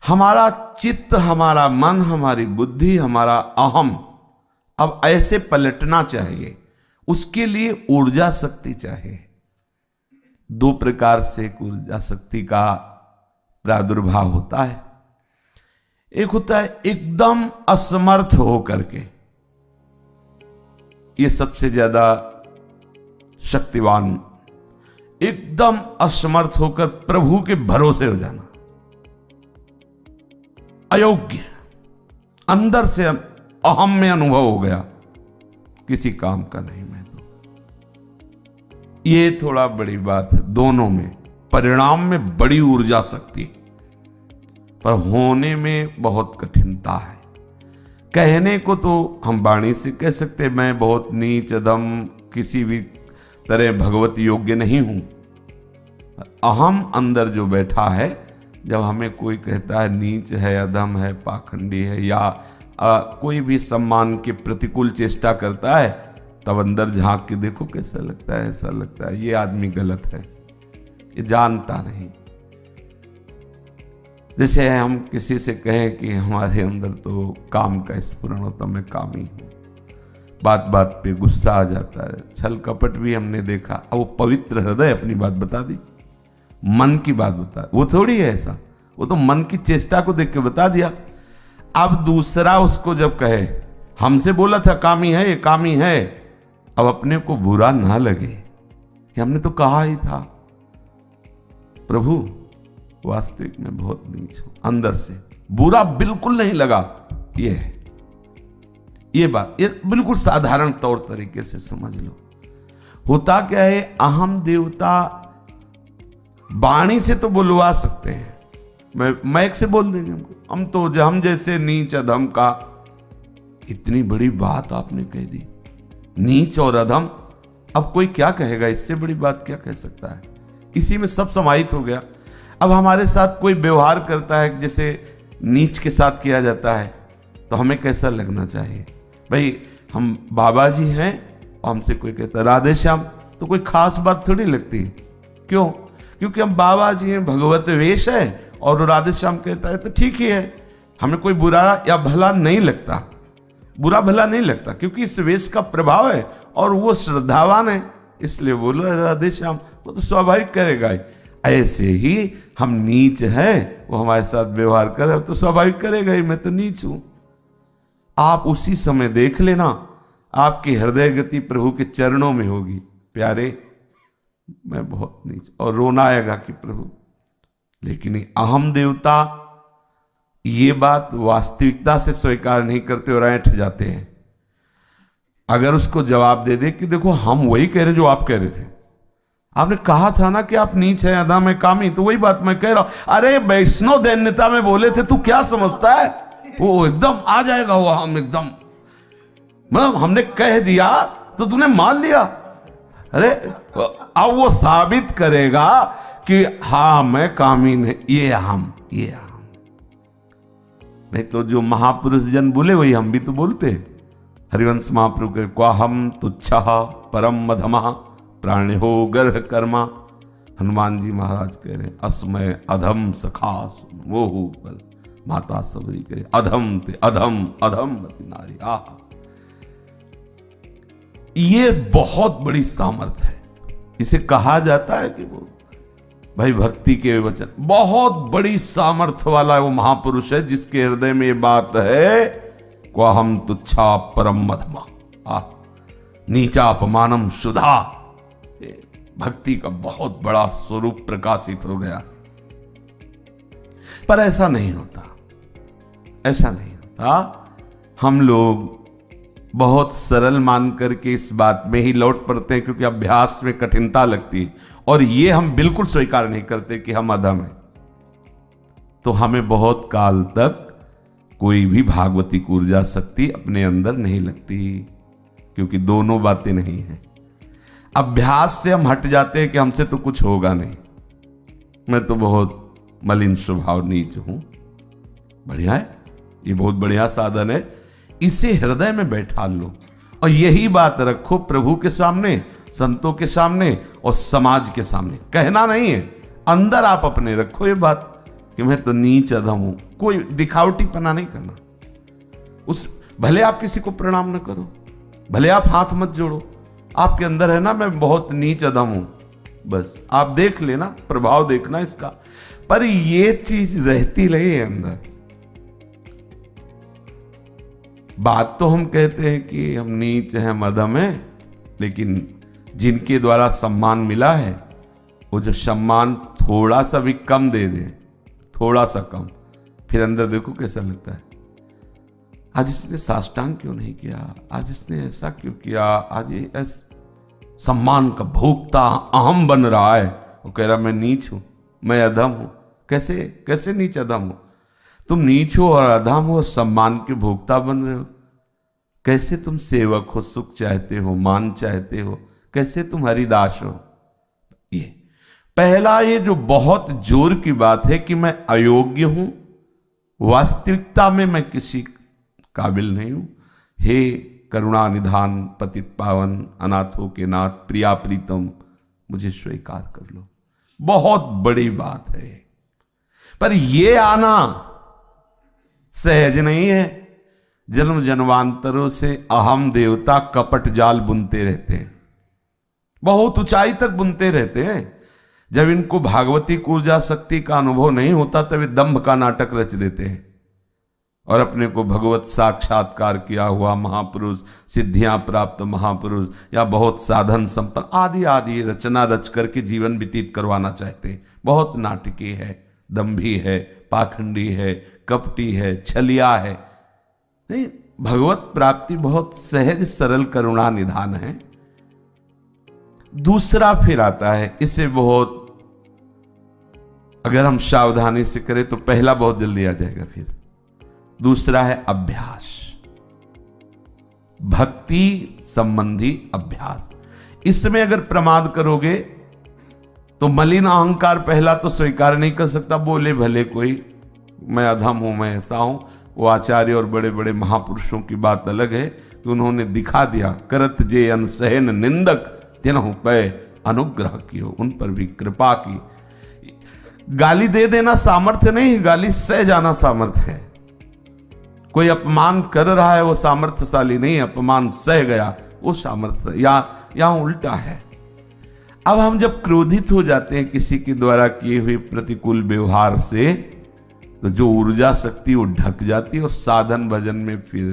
हमारा चित्त, हमारा मन, हमारी बुद्धि, हमारा अहम अब ऐसे पलटना चाहिए। उसके लिए ऊर्जा शक्ति चाहिए। दो प्रकार से ऊर्जा शक्ति का प्रादुर्भाव होता है। एक होता है एकदम असमर्थ हो करके, ये सबसे ज्यादा शक्तिवान, एकदम असमर्थ होकर प्रभु के भरोसे हो जाना, अयोग्य, अंदर से अहम में अनुभव हो गया किसी काम का नहीं मैं तो। ये थोड़ा बड़ी बात है। दोनों में परिणाम में बड़ी ऊर्जा शक्ति, पर होने में बहुत कठिनता है। कहने को तो हम वाणी से कह सकते मैं बहुत नीच अधम, किसी भी तरह भगवत योग्य नहीं हूं। अहम अंदर जो बैठा है, जब हमें कोई कहता है नीच है, अधम है, पाखंडी है, या कोई भी सम्मान के प्रतिकूल चेष्टा करता है, तब अंदर झांक के देखो कैसा लगता है। ऐसा लगता है ये आदमी गलत है, ये जानता नहीं। जैसे हम किसी से कहें कि हमारे अंदर तो काम का स्फुरण होता, मैं कामी हूं, बात बात पे गुस्सा आ जाता है, छल कपट भी हमने देखा। अब वो पवित्र हृदय अपनी बात बता दी, मन की बात बता, वो थोड़ी है ऐसा, वो तो मन की चेष्टा को देख के बता दिया। अब दूसरा उसको जब कहे हमसे बोला था कामी है, ये कामी है, अब अपने को बुरा ना लगे कि हमने तो कहा ही था। प्रभु वास्तविक में बहुत नीच हूं, अंदर से बुरा बिल्कुल नहीं लगा। ये है, ये बात, ये बिल्कुल साधारण तौर तरीके से समझ लो। होता क्या है, अहम देवता वाणी से तो बुलवा सकते हैं, मैक से बोल देंगे हमको, हम तो हम जैसे नीच अधम का। इतनी बड़ी बात आपने कह दी, नीच और अधम, अब कोई क्या कहेगा, इससे बड़ी बात क्या कह सकता है। इसी में सब समाहित हो गया। अब हमारे साथ कोई व्यवहार करता है जैसे नीच के साथ किया जाता है, तो हमें कैसा लगना चाहिए। भाई हम बाबा जी हैं और हमसे कोई कहता है राधे श्याम, तो कोई खास बात थोड़ी लगती है। क्यों? क्योंकि हम बाबा जी हैं, भगवत वेश है, और राधे श्याम कहता है तो ठीक ही है, हमें कोई बुरा या भला नहीं लगता, बुरा भला नहीं लगता, क्योंकि इस वेश का प्रभाव है और वो श्रद्धावान है, इसलिए बोल रहे राधे श्याम, वो तो स्वाभाविक करेगा ही। ऐसे ही हम नीच हैं, वो हमारे साथ व्यवहार करे तो स्वाभाविक करेगा ही, मैं तो नीच हूं। आप उसी समय देख लेना, आपकी हृदय गति प्रभु के चरणों में होगी, प्यारे मैं बहुत नीच, और रोना आएगा कि प्रभु। लेकिन अहम देवता ये बात वास्तविकता से स्वीकार नहीं करते और ऐंठ जाते हैं। अगर उसको जवाब दे दे कि देखो हम वही कह रहे जो आप कह रहे थे, आपने कहा था ना कि आप नीच है, अधम है, कामी, तो वही बात मैं कह रहा हूं। अरे वैष्णव दैन्यता में बोले थे, तू क्या समझता है, वो एकदम आ जाएगा, वो हम एकदम, मतलब हमने कह दिया तो तूने मान लिया। अरे अब वो साबित करेगा कि हाँ मैं कामी नहीं, ये हम, ये हम। नहीं तो जो महापुरुष जन बोले वही हम भी तो बोलते। हरिवंश महाप्रभु के क्वाहम तुच्छा परम मधमा प्राण्यो गर्ह कर्मा। हनुमान जी महाराज कह रहे अस्मय अधम सखा वो बल माता सबरी कहे अधम ते अधम अधम नारी। आहा, ये बहुत बड़ी सामर्थ है। इसे कहा जाता है कि वो भाई भक्ति के वचन, बहुत बड़ी सामर्थ्य वाला वो महापुरुष है जिसके हृदय में ये बात है, क्वाहम तुच्छा परम मधमा नीचा अपमानम शुदा। भक्ति का बहुत बड़ा स्वरूप प्रकाशित हो गया। पर ऐसा नहीं होता, ऐसा नहीं होता। हम लोग बहुत सरल मान करके इस बात में ही लौट पड़ते हैं, क्योंकि अभ्यास में कठिनता लगती है, और ये हम बिल्कुल स्वीकार नहीं करते कि हम अधम हैं। तो हमें बहुत काल तक कोई भी भागवती ऊर्जा शक्ति अपने अंदर नहीं लगती, क्योंकि दोनों बातें नहीं हैं। अभ्यास से हम हट जाते हैं कि हमसे तो कुछ होगा नहीं, मैं तो बहुत मलिन स्वभाव नीच हूं। बढ़िया है, ये बहुत बढ़िया साधन है। इसे हृदय में बैठा लो और यही बात रखो प्रभु के सामने, संतों के सामने और समाज के सामने। कहना नहीं है, अंदर आप अपने रखो ये बात कि मैं तो नीच अधम हूं। कोई दिखावटीपना नहीं करना। उस भले आप किसी को प्रणाम न करो, भले आप हाथ मत जोड़ो, आपके अंदर है ना मैं बहुत नीच अधम हूं, बस आप देख लेना, प्रभाव देखना इसका। पर ये चीज रहती रही है अंदर। बात तो हम कहते हैं कि हम नीच हैं, मध्यम हैं, लेकिन जिनके द्वारा सम्मान मिला है वो जो सम्मान थोड़ा सा भी कम दे दे, थोड़ा सा कम, फिर अंदर देखो कैसा लगता है। आज इसने साष्टांग क्यों नहीं किया, आज इसने ऐसा क्यों किया, आज ये सम्मान का भोक्ता अहम बन रहा है। वो कह रहा मैं नीच हूं, मैं अधम हूं। कैसे कैसे नीच अधम हो? तुम नीच हो और अधम हो, सम्मान के भोक्ता बन रहे हो। कैसे तुम सेवक हो, सुख चाहते हो, मान चाहते हो, कैसे तुम हरिदास हो? ये पहला, ये जो बहुत जोर की बात है कि मैं अयोग्य हूं, वास्तविकता में मैं किसी काबिल नहीं हूं। हे करुणा निधान, पतित पावन, अनाथों के नाथ, प्रिया प्रीतम, मुझे स्वीकार कर लो। बहुत बड़ी बात है, पर यह आना सहज नहीं है। जन्म जन्मांतरों से अहम देवता कपट जाल बुनते रहते हैं, बहुत ऊंचाई तक बुनते रहते हैं। जब इनको भागवती ऊर्जा शक्ति का अनुभव नहीं होता तब ये दंभ का नाटक रच देते हैं और अपने को भगवत साक्षात्कार किया हुआ महापुरुष, सिद्धियां प्राप्त महापुरुष या बहुत साधन संपन्न आदि आदि रचना रच करके जीवन व्यतीत करवाना चाहते हैं। बहुत नाटकीय है, दंभी है, पाखंडी है, कपटी है, छलिया है। नहीं, भगवत प्राप्ति बहुत सहज सरल करुणा निधान है। दूसरा फिर आता है, इसे बहुत अगर हम सावधानी से करें तो पहला बहुत जल्दी आ जाएगा, फिर दूसरा है अभ्यास, भक्ति संबंधी अभ्यास। इसमें अगर प्रमाद करोगे तो मलिन अहंकार पहला तो स्वीकार नहीं कर सकता। बोले भले कोई मैं अधम हूं, मैं ऐसा हूं। वो आचार्य और बड़े बड़े महापुरुषों की बात अलग है कि उन्होंने दिखा दिया, करत जे अनसहन निंदक तिन्हु पे अनुग्रह कियो, उन पर भी कृपा की। गाली दे देना सामर्थ्य नहीं, गाली सह जाना सामर्थ्य है। कोई अपमान कर रहा है वो सामर्थ्यशाली नहीं, अपमान सह गया वो सामर्थ्य। या उल्टा है। अब हम जब क्रोधित हो जाते हैं किसी के द्वारा किए हुए प्रतिकूल व्यवहार से, तो जो ऊर्जा शक्ति वो ढक जाती है और साधन भजन में फिर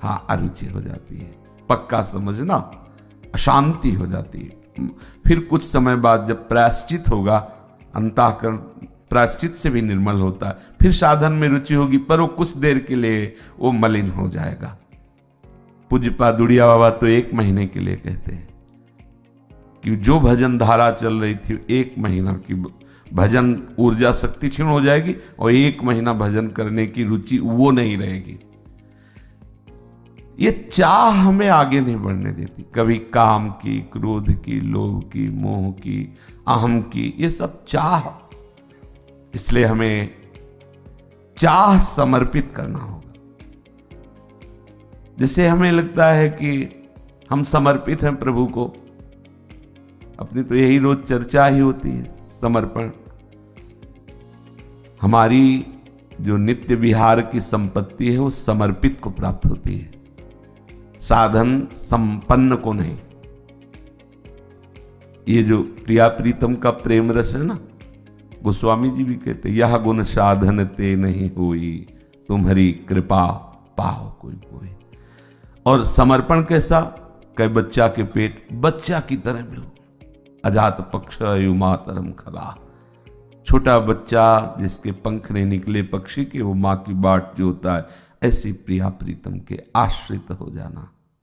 अरुचि हो जाती है। पक्का समझना, अशांति हो जाती है। फिर कुछ समय बाद जब प्रायश्चित होगा, अंतःकरण प्रायश्चित से भी निर्मल होता है, फिर साधन में रुचि होगी, पर वो कुछ देर के लिए वो मलिन हो जाएगा। पूज्यपा दुड़िया बाबा तो 1 महीने के लिए कहते हैं कि जो भजन धारा चल रही थी 1 महीना की भजन ऊर्जा शक्ति क्षीण हो जाएगी और 1 महीना भजन करने की रुचि वो नहीं रहेगी। ये चाह हमें आगे नहीं बढ़ने देती, कभी काम की, क्रोध की, लोभ की, मोह की, अहम की, ये सब चाह। इसलिए हमें चाह समर्पित करना होगा। जैसे हमें लगता है कि हम समर्पित हैं प्रभु को, अपनी तो यही रोज चर्चा ही होती है, समर्पण। हमारी जो नित्य विहार की संपत्ति है वो समर्पित को प्राप्त होती है, साधन संपन्न को नहीं। ये जो प्रिया प्रीतम का प्रेम रस है ना, गोस्वामी जी भी कहते, यह गुण साधन ते नहीं हुई, तुम्हारी कृपा पाओ कोई कोई। और समर्पण कैसा? कई बच्चा के पेट बच्चा की तरह मिलो, अजात पक्ष युमातरम खगा। छोटा बच्चा जिसके पंख नहीं निकले पक्षी के, वो माँ की बाट जो होता है, ऐसी प्रिया प्रीतम के आश्रित हो जाना।